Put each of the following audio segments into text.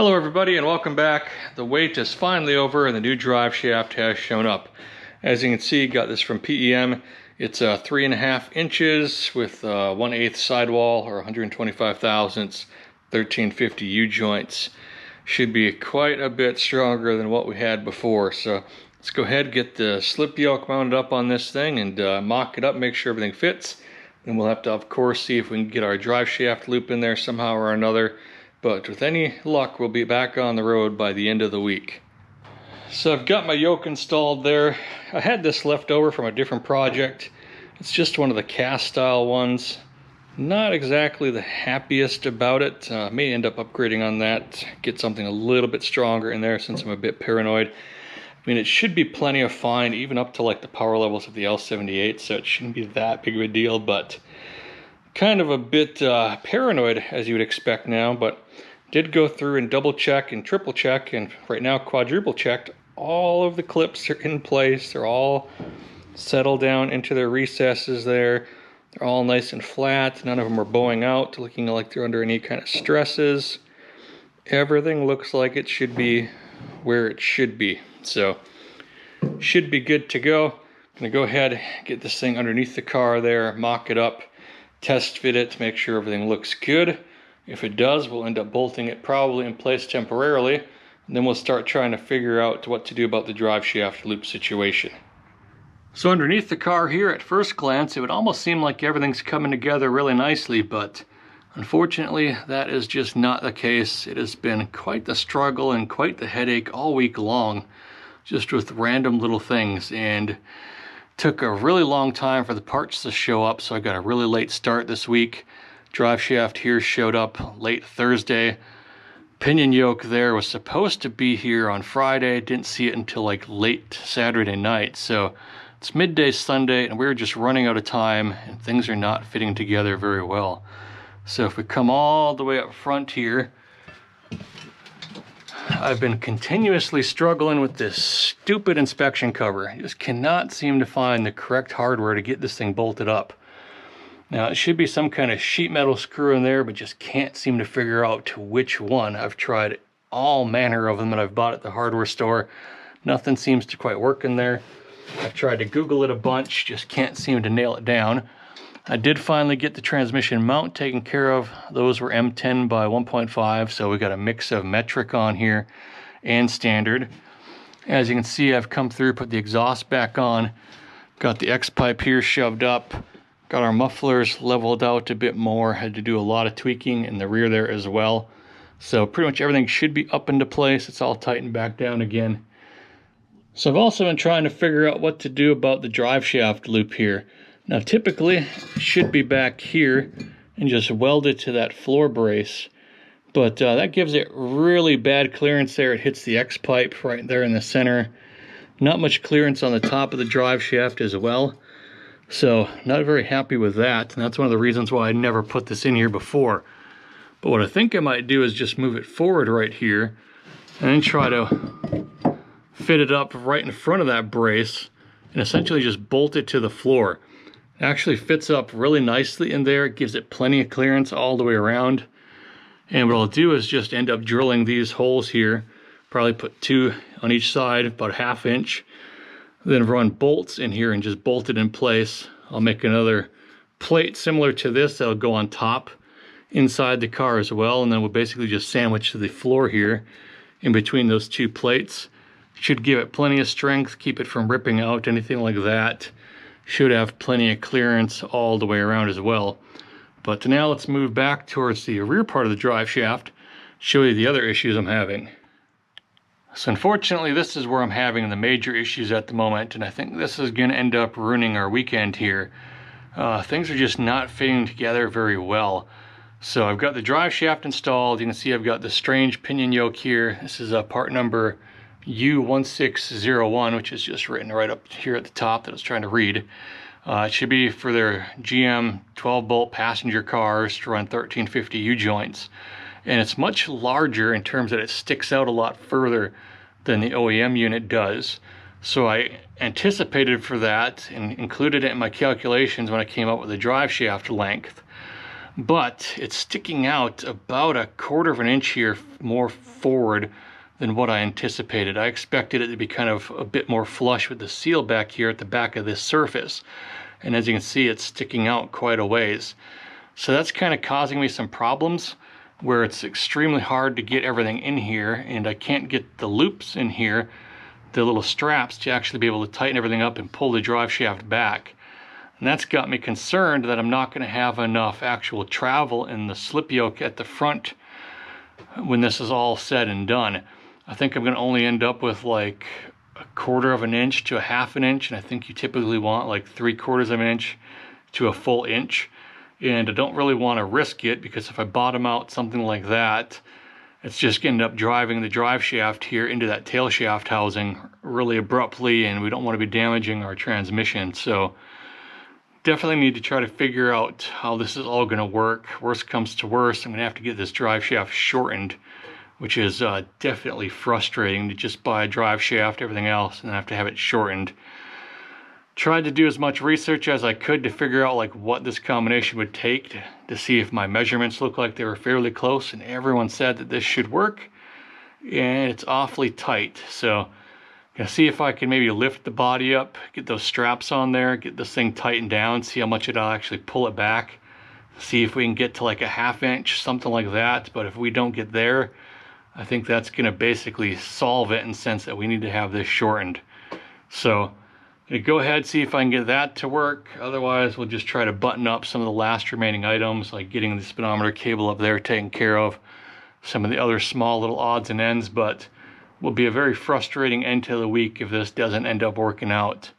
Hello everybody and welcome back. The wait is finally over and the new drive shaft has shown up. As you can see, got this from PEM. It's 3.5 inches with 1/8 sidewall or 125 thousandths, 1350 U-joints. Should be quite a bit stronger than what we had before. So let's go ahead and get the slip yoke mounted up on this thing and mock it up, make sure everything fits. Then we'll have to, of course, see if we can get our drive shaft loop in there somehow or another. But with any luck, we'll be back on the road by the end of the week. So I've got my yoke installed there. I had this left over from a different project. It's just one of the cast style ones. Not exactly the happiest about it. May end up upgrading on that, get something a little bit stronger in there since I'm a bit paranoid. I mean, it should be plenty of fine, even up to like the power levels of the L78, so it shouldn't be that big of a deal, but kind of a bit paranoid, as you would expect now. But did go through and double check and triple check, and right now quadruple checked. All of the clips are in place. They're all settled down into their recesses there. They're all nice and flat. None of them are bowing out, looking like they're under any kind of stresses. Everything looks like it should be where it should be. So should be good to go. I'm gonna go ahead, get this thing underneath the car there, mock it up, test fit it to make sure everything looks good. If it does, we'll end up bolting it probably in place temporarily, and then we'll start trying to figure out what to do about the drive shaft loop situation. So underneath the car here, at first glance, it would almost seem like everything's coming together really nicely, but unfortunately, that is just not the case. It has been quite the struggle and quite the headache all week long, just with random little things, and took a really long time for the parts to show up, so I got a really late start this week. Drive shaft here showed up late Thursday. Pinion yoke there was supposed to be here on Friday. Didn't see it until like late Saturday night. So it's midday Sunday and we're just running out of time and things are not fitting together very well. So if we come all the way up front here, I've been continuously struggling with this stupid inspection cover. I just cannot seem to find the correct hardware to get this thing bolted up. Now, it should be some kind of sheet metal screw in there, but just can't seem to figure out which one. I've tried all manner of them that I've bought at the hardware store. Nothing seems to quite work in there. I've tried to Google it a bunch, just can't seem to nail it down. I did finally get the transmission mount taken care of. Those were M10 by 1.5, so we got a mix of metric on here and standard. As you can see, I've come through, put the exhaust back on, got the X-pipe here shoved up, got our mufflers leveled out a bit more, had to do a lot of tweaking in the rear there as well. So pretty much everything should be up into place. It's all tightened back down again. So I've also been trying to figure out what to do about the drive shaft loop here. Now typically it should be back here and just weld it to that floor brace, but that gives it really bad clearance there. It hits the X-pipe right there in the center. Not much clearance on the top of the drive shaft as well. So not very happy with that, and that's one of the reasons why I never put this in here before. But what I think I might do is just move it forward right here and then try to fit it up right in front of that brace and essentially just bolt it to the floor. It actually fits up really nicely in there. It gives it plenty of clearance all the way around. And what I'll do is just end up drilling these holes here, probably put 2 on each side, about a 1/2 inch. Then run bolts in here and just bolt it in place. I'll make another plate similar to this that'll go on top inside the car as well, and then we'll basically just sandwich the floor here in between those 2 plates. Should give it plenty of strength, keep it from ripping out, anything like that. Should have plenty of clearance all the way around as well. But now let's move back towards the rear part of the drive shaft, show you the other issues I'm having. So unfortunately, this is where I'm having the major issues at the moment, and I think this is going to end up ruining our weekend here. Things are just not fitting together very well. So I've got the drive shaft installed. You can see I've got the strange pinion yoke here. This is part number U1601, which is just written right up here at the top that I was trying to read. It should be for their GM 12-bolt passenger cars to run 1350 U-joints. And it's much larger in terms that it sticks out a lot further than the OEM unit does. So I anticipated for that and included it in my calculations when I came up with the drive shaft length. but it's sticking out about 1/4 of an inch here more forward than what I anticipated. I expected it to be kind of a bit more flush with the seal back here at the back of this surface. And as you can see, it's sticking out quite a ways. So that's kind of causing me some problems where it's extremely hard to get everything in here, and I can't get the loops in here, the little straps, to actually be able to tighten everything up and pull the drive shaft back. And that's got me concerned that I'm not going to have enough actual travel in the slip yoke at the front when this is all said and done. I think I'm going to only end up with like 1/4 of an inch to 1/2 an inch, and I think you typically want like 3/4 of an inch to a full inch. And I don't really want to risk it, because if I bottom out something like that, it's just going to end up driving the drive shaft here into that tail shaft housing really abruptly, and we don't want to be damaging our transmission. So definitely need to try to figure out how this is all going to work. Worst comes to worst, I'm going to have to get this drive shaft shortened, which is definitely frustrating to just buy a drive shaft, everything else, and then have to have it shortened. Tried to do as much research as I could to figure out like what this combination would take to see if my measurements look like they were fairly close, and everyone said that this should work, and it's awfully tight. So gonna see if I can maybe lift the body up, get those straps on there, get this thing tightened down, see how much it'll actually pull it back, see if we can get to like 1/2 inch, something like that. But if we don't get there, I think that's gonna basically solve it in the sense that we need to have this shortened. So go ahead, see if I can get that to work. Otherwise, we'll just try to button up some of the last remaining items, like getting the speedometer cable up there taken care of, some of the other small little odds and ends, but will be a very frustrating end to the week if this doesn't end up working out.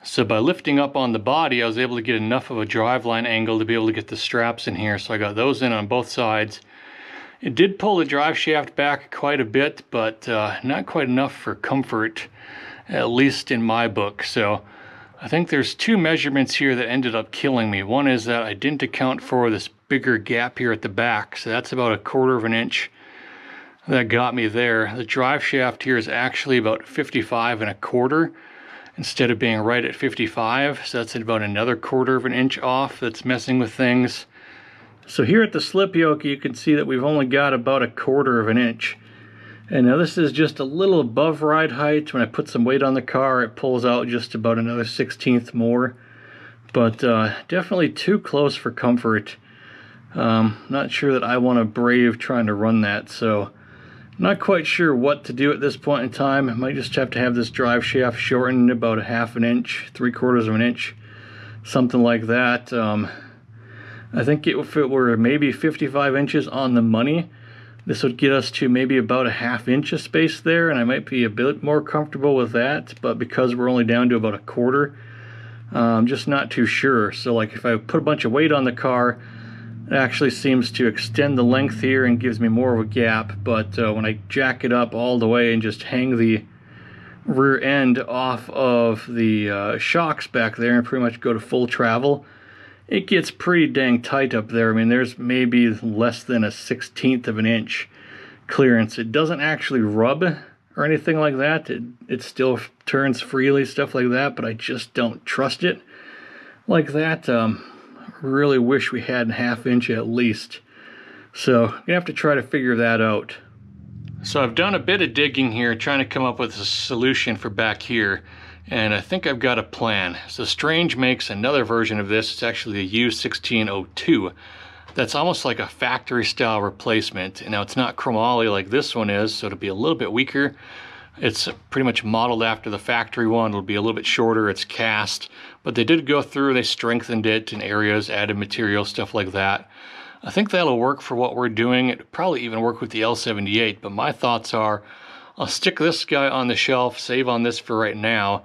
So by lifting up on the body, I was able to get enough of a driveline angle to be able to get the straps in here, so I got those in on both sides. It did pull the drive shaft back quite a bit, but not quite enough for comfort, at least in my book. So I think there's 2 measurements here that ended up killing me. One is that I didn't account for this bigger gap here at the back, so that's about 1/4 of an inch. That got me there. The drive shaft here is actually about 55 1/4 instead of being right at 55, so that's about another 1/4 of an inch off. That's messing with things. So here at the slip yoke, you can see that we've only got about 1/4 of an inch. And now this is just a little above ride height. When I put some weight on the car, it pulls out just about another 1/16 more. But definitely too close for comfort. Not sure that I want to brave trying to run that, so not quite sure what to do at this point in time. I might just have to have this drive shaft shortened about 1/2 an inch, 3/4 of an inch, something like that. I think if it were maybe 55 inches on the money, this would get us to maybe about 1/2 inch of space there, and I might be a bit more comfortable with that. But because we're only down to about 1/4, I'm just not too sure. So like if I put a bunch of weight on the car, it actually seems to extend the length here and gives me more of a gap. But when I jack it up all the way and just hang the rear end off of the shocks back there and pretty much go to full travel, it gets pretty dang tight up there. I mean, there's maybe less than 1/16 of an inch clearance. It doesn't actually rub or anything like that. It still turns freely, stuff like that, but I just don't trust it like that. Really wish we had 1/2 inch at least. So I'm gonna have to try to figure that out. So I've done a bit of digging here, trying to come up with a solution for back here, and I think I've got a plan. So Strange makes another version of this. It's actually the U1602. That's almost like a factory style replacement. And now it's not chromoly like this one is, so it'll be a little bit weaker. It's pretty much modeled after the factory one. It'll be a little bit shorter, it's cast, but they did go through, they strengthened it in areas, added material, stuff like that. I think that'll work for what we're doing. It'll probably even work with the L78, but my thoughts are, I'll stick this guy on the shelf, save on this for right now,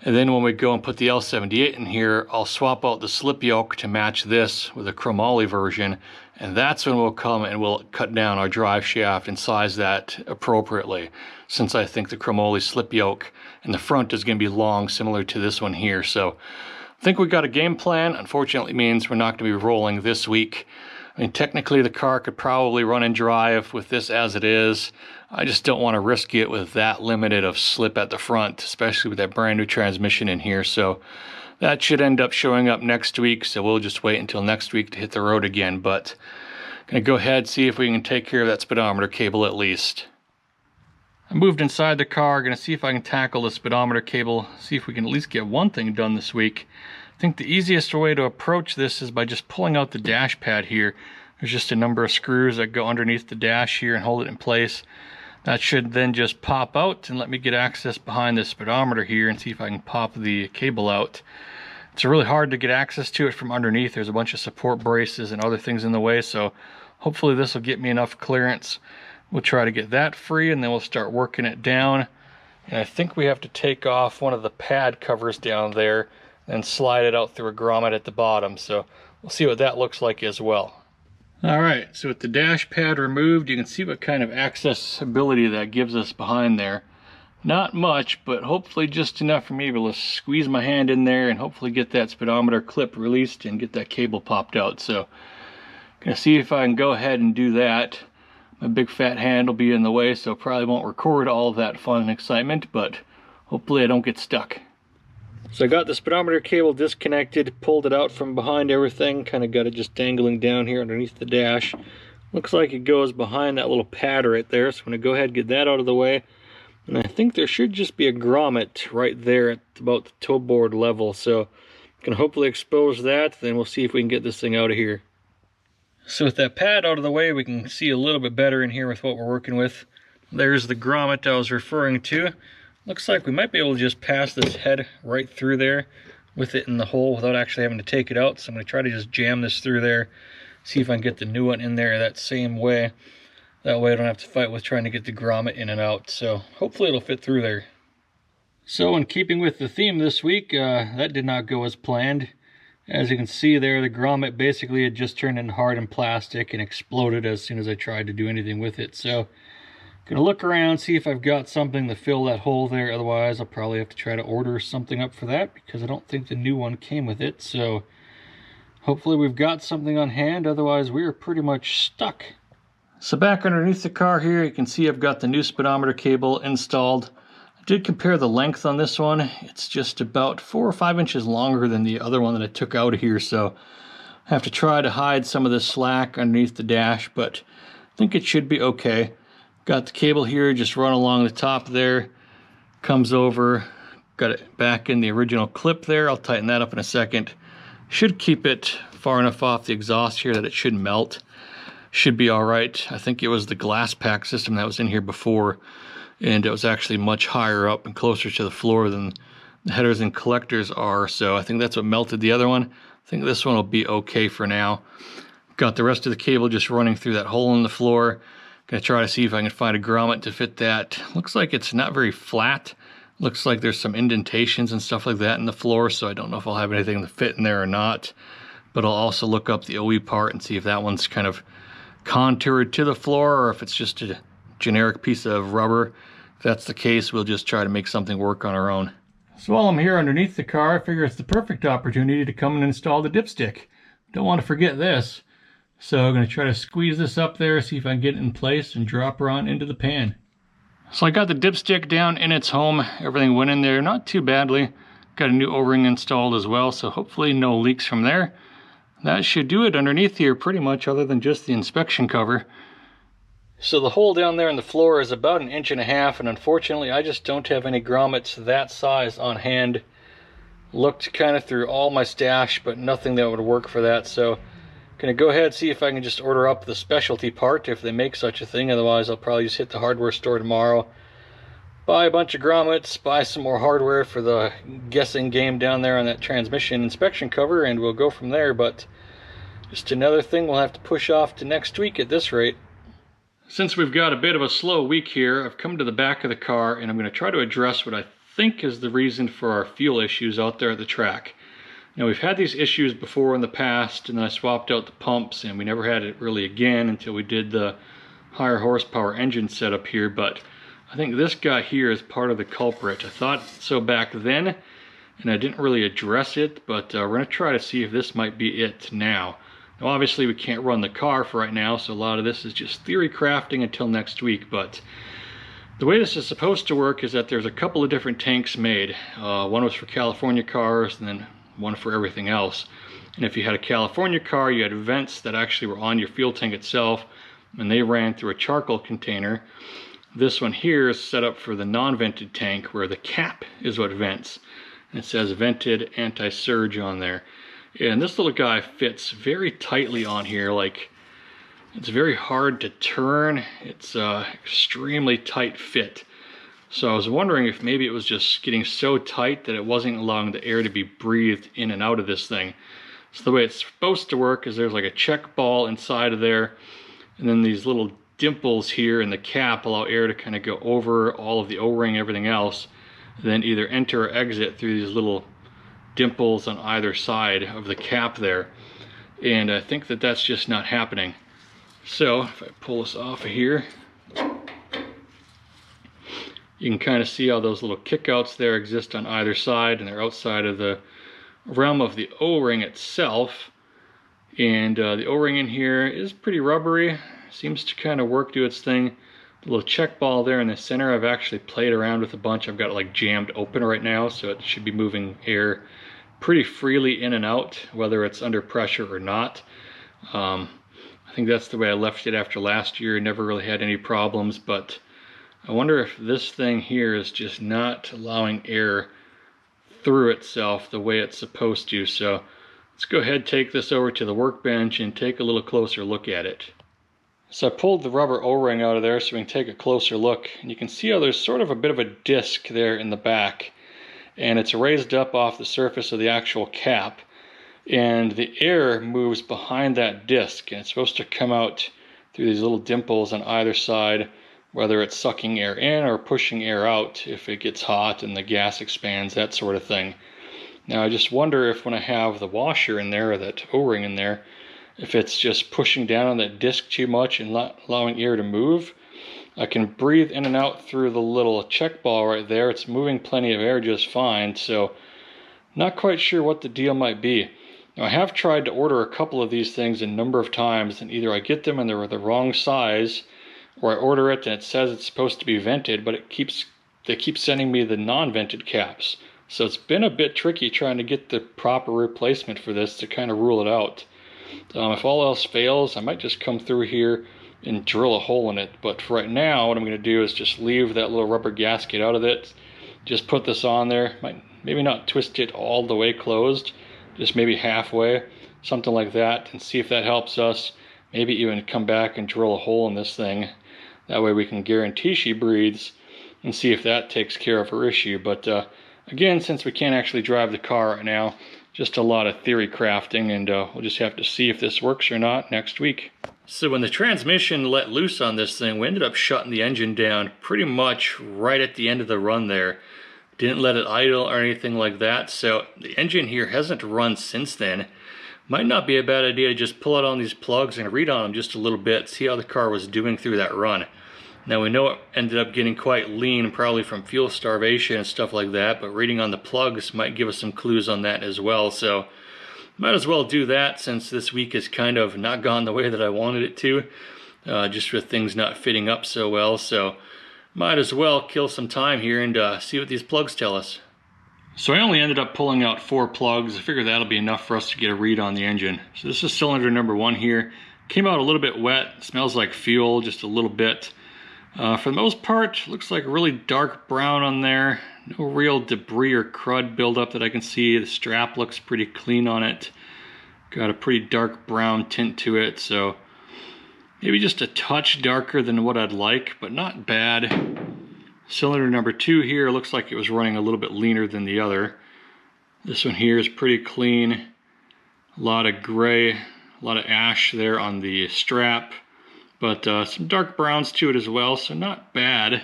and then when we go and put the L78 in here, I'll swap out the slip yoke to match this with a chromoly version, and that's when we'll come and we'll cut down our drive shaft and size that appropriately, since I think the chromoly slip yoke in the front is going to be long, similar to this one here. So I think we got a game plan. Unfortunately, it means we're not going to be rolling this week. I mean, technically the car could probably run and drive with this as it is. I just don't want to risk it with that limited of slip at the front, especially with that brand new transmission in here. So that should end up showing up next week, so we'll just wait until next week to hit the road again. But gonna go ahead, see if we can take care of that speedometer cable at least. I moved inside the car, gonna see if I can tackle the speedometer cable, see if we can at least get one thing done this week. I think the easiest way to approach this is by just pulling out the dash pad here. There's just a number of screws that go underneath the dash here and hold it in place. That should then just pop out and let me get access behind the speedometer here and see if I can pop the cable out. It's really hard to get access to it from underneath. There's a bunch of support braces and other things in the way, so hopefully this will get me enough clearance. We'll try to get that free and then we'll start working it down. And I think we have to take off one of the pad covers down there and slide it out through a grommet at the bottom. So we'll see what that looks like as well. Alright, so with the dash pad removed, you can see what kind of accessibility that gives us behind there. Not much, but hopefully just enough for me to be able to squeeze my hand in there and hopefully get that speedometer clip released and get that cable popped out. So, gonna see if I can go ahead and do that. My big fat hand will be in the way, so probably won't record all of that fun and excitement, but hopefully I don't get stuck. So I got the speedometer cable disconnected, pulled it out from behind everything, kind of got it just dangling down here underneath the dash. Looks like it goes behind that little pad right there, so I'm going to go ahead and get that out of the way. And I think there should just be a grommet right there at about the toe board level, so I can hopefully expose that, then we'll see if we can get this thing out of here. So with that pad out of the way, we can see a little bit better in here with what we're working with. There's the grommet I was referring to. Looks like we might be able to just pass this head right through there with it in the hole without actually having to take it out. So I'm going to try to just jam this through there, see if I can get the new one in there that same way. That way I don't have to fight with trying to get the grommet in and out. So hopefully it'll fit through there. So in keeping with the theme this week, that did not go as planned. As you can see there, the grommet basically had just turned into hardened plastic and exploded as soon as I tried to do anything with it. So gonna look around, see if I've got something to fill that hole there. Otherwise, I'll probably have to try to order something up for that because I don't think the new one came with it. So hopefully we've got something on hand. Otherwise, we are pretty much stuck. So back underneath the car here, you can see I've got the new speedometer cable installed. I did compare the length on this one. It's just about 4 or 5 inches longer than the other one that I took out of here. So I have to try to hide some of the slack underneath the dash, but I think it should be okay. Got the cable here, just run along the top there, comes over, got it back in the original clip there. I'll tighten that up in a second. Should keep it far enough off the exhaust here that it should melt. Should be all right. I think it was the glass pack system that was in here before, and it was actually much higher up and closer to the floor than the headers and collectors are, so I think that's what melted the other one. I think this one will be okay for now. Got the rest of the cable just running through that hole in the floor. Gonna try to see if I can find a grommet to fit that. Looks like it's not very flat. Looks like there's some indentations and stuff like that in the floor, so I don't know if I'll have anything to fit in there or not. But I'll also look up the OE part and see if that one's kind of contoured to the floor or if it's just a generic piece of rubber. If that's the case, we'll just try to make something work on our own. So while I'm here underneath the car, I figure it's the perfect opportunity to come and install the dipstick. Don't want to forget this. So I'm going to try to squeeze this up there, see if I can get it in place and drop her on into the pan. So I got the dipstick down in its home. Everything went in there not too badly. Got a new O-ring installed as well, so hopefully no leaks from there. That should do it underneath here pretty much, other than just the inspection cover. So the hole down there in the floor is about 1.5 inches, and unfortunately I just don't have any grommets that size on hand. Looked kind of through all my stash, but nothing that would work for that, so gonna go ahead and see if I can just order up the specialty part if they make such a thing. Otherwise I'll probably just hit the hardware store tomorrow, buy a bunch of grommets, buy some more hardware for the guessing game down there on that transmission inspection cover, and we'll go from there. But just another thing we'll have to push off to next week at this rate. Since we've got a bit of a slow week here, I've come to the back of the car and I'm going to try to address what I think is the reason for our fuel issues out there at the track. Now, we've had these issues before in the past, and then I swapped out the pumps, and we never had it really again until we did the higher horsepower engine setup here. But I think this guy here is part of the culprit. I thought so back then, and I didn't really address it, but we're going to try to see if this might be it now. Now, obviously, we can't run the car for right now, so a lot of this is just theory crafting until next week. But the way this is supposed to work is that there's a couple of different tanks made. One was for California cars, and then one for everything else. And if you had a California car, you had vents that actually were on your fuel tank itself, and they ran through a charcoal container. This one here is set up for the non-vented tank, where the cap is what vents. And it says vented anti-surge on there. And this little guy fits very tightly on here. Like, it's very hard to turn. It's extremely tight fit. So I was wondering if maybe it was just getting so tight that it wasn't allowing the air to be breathed in and out of this thing. So the way it's supposed to work is there's like a check ball inside of there, and then these little dimples here in the cap allow air to kind of go over all of the O-ring and everything else, and then either enter or exit through these little dimples on either side of the cap there. And I think that that's just not happening. So if I pull this off of here, you can kind of see how those little kickouts there exist on either side, and they're outside of the realm of the O-ring itself. And the O-ring in here is pretty rubbery, seems to kind of work, do its thing. The little check ball there in the center, I've actually played around with a bunch. I've got it like jammed open right now, so it should be moving air pretty freely in and out, whether it's under pressure or not. I think that's the way I left it after last year. Never really had any problems, but I wonder if this thing here is just not allowing air through itself the way it's supposed to. So let's go ahead and take this over to the workbench and take a little closer look at it. So I pulled the rubber O-ring out of there so we can take a closer look, and you can see how there's sort of a bit of a disc there in the back, and it's raised up off the surface of the actual cap, and the air moves behind that disc, and it's supposed to come out through these little dimples on either side, whether it's sucking air in or pushing air out if it gets hot and the gas expands, that sort of thing. Now I just wonder if when I have the washer in there, or that O-ring in there, if it's just pushing down on that disc too much and not allowing air to move. I can breathe in and out through the little check ball right there. It's moving plenty of air just fine, so not quite sure what the deal might be. Now I have tried to order a couple of these things a number of times, and either I get them and they're the wrong size, or I order it and it says it's supposed to be vented, but they keep sending me the non-vented caps. So it's been a bit tricky trying to get the proper replacement for this to kind of rule it out. If all else fails, I might just come through here and drill a hole in it. But for right now, what I'm going to do is just leave that little rubber gasket out of it. Just put this on there. Maybe not twist it all the way closed, just maybe halfway, something like that, and see if that helps us. Maybe even come back and drill a hole in this thing. That way we can guarantee she breathes and see if that takes care of her issue. But again, since we can't actually drive the car right now, just a lot of theory crafting, and we'll just have to see if this works or not next week. So when the transmission let loose on this thing, we ended up shutting the engine down pretty much right at the end of the run there. Didn't let it idle or anything like that, so the engine here hasn't run since then. Might not be a bad idea to just pull out on these plugs and read on them just a little bit, see how the car was doing through that run. Now we know it ended up getting quite lean, probably from fuel starvation and stuff like that, but reading on the plugs might give us some clues on that as well. So might as well do that, since this week has kind of not gone the way that I wanted it to, just with things not fitting up so well. So might as well kill some time here and see what these plugs tell us. So I only ended up pulling out 4 plugs. I figure that'll be enough for us to get a read on the engine. So this is cylinder number 1 here. Came out a little bit wet, smells like fuel just a little bit. For the most part, looks like really dark brown on there. No real debris or crud buildup that I can see. The strap looks pretty clean on it. Got a pretty dark brown tint to it, so maybe just a touch darker than what I'd like, but not bad. Cylinder number 2 here looks like it was running a little bit leaner than the other. This one here is pretty clean. A lot of gray, a lot of ash there on the strap, but some dark browns to it as well, so not bad.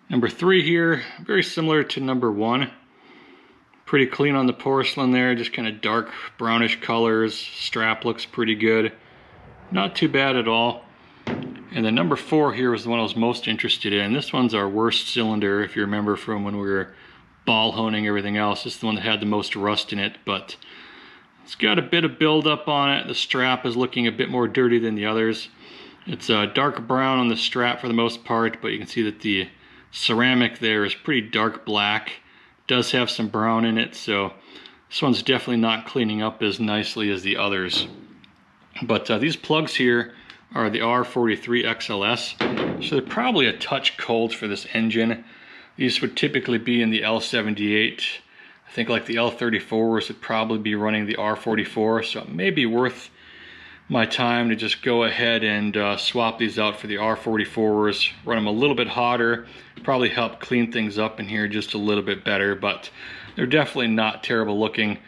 Number 3 here, very similar to number 1. Pretty clean on the porcelain there, just kind of dark brownish colors. Strap looks pretty good. Not too bad at all. And then number 4 here was the one I was most interested in. This one's our worst cylinder, if you remember from when we were ball honing everything else. This is the one that had the most rust in it, but it's got a bit of buildup on it. The strap is looking a bit more dirty than the others. It's dark brown on the strap for the most part, but you can see that the ceramic there is pretty dark black, does have some brown in it, so this one's definitely not cleaning up as nicely as the others. But these plugs here are the R43 XLS, so they're probably a touch cold for this engine. These would typically be in the L78. I think like the L34s would probably be running the R44, so it may be worth my time to just go ahead and swap these out for the R44s, run them a little bit hotter, probably help clean things up in here just a little bit better, but they're definitely not terrible looking.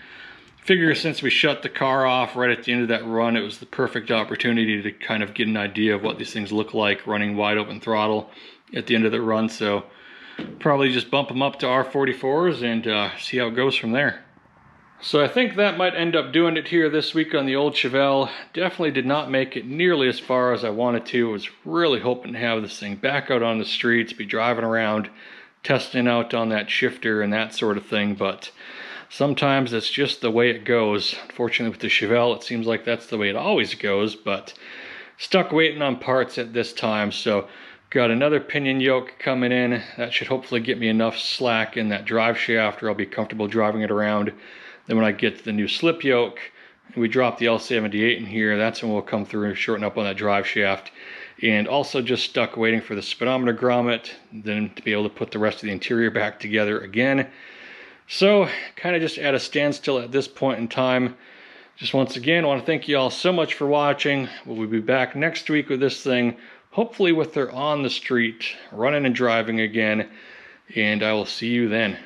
Figure since we shut the car off right at the end of that run, it was the perfect opportunity to kind of get an idea of what these things look like running wide open throttle at the end of the run, so probably just bump them up to R44s and see how it goes from there. So I think that might end up doing it here this week on the old Chevelle. Definitely did not make it nearly as far as I wanted to. I was really hoping to have this thing back out on the streets, be driving around, testing out on that shifter and that sort of thing, but sometimes it's just the way it goes. Unfortunately with the Chevelle, it seems like that's the way it always goes, but stuck waiting on parts at this time, so got another pinion yoke coming in. That should hopefully get me enough slack in that drive shaft where I'll be comfortable driving it around. Then when I get to the new slip yoke, and we drop the L78 in here, that's when we'll come through and shorten up on that drive shaft. And also just stuck waiting for the speedometer grommet, then to be able to put the rest of the interior back together again. So, kind of just at a standstill at this point in time. Just once again, I want to thank you all so much for watching. We'll be back next week with this thing, hopefully with her on the street, running and driving again. And I will see you then.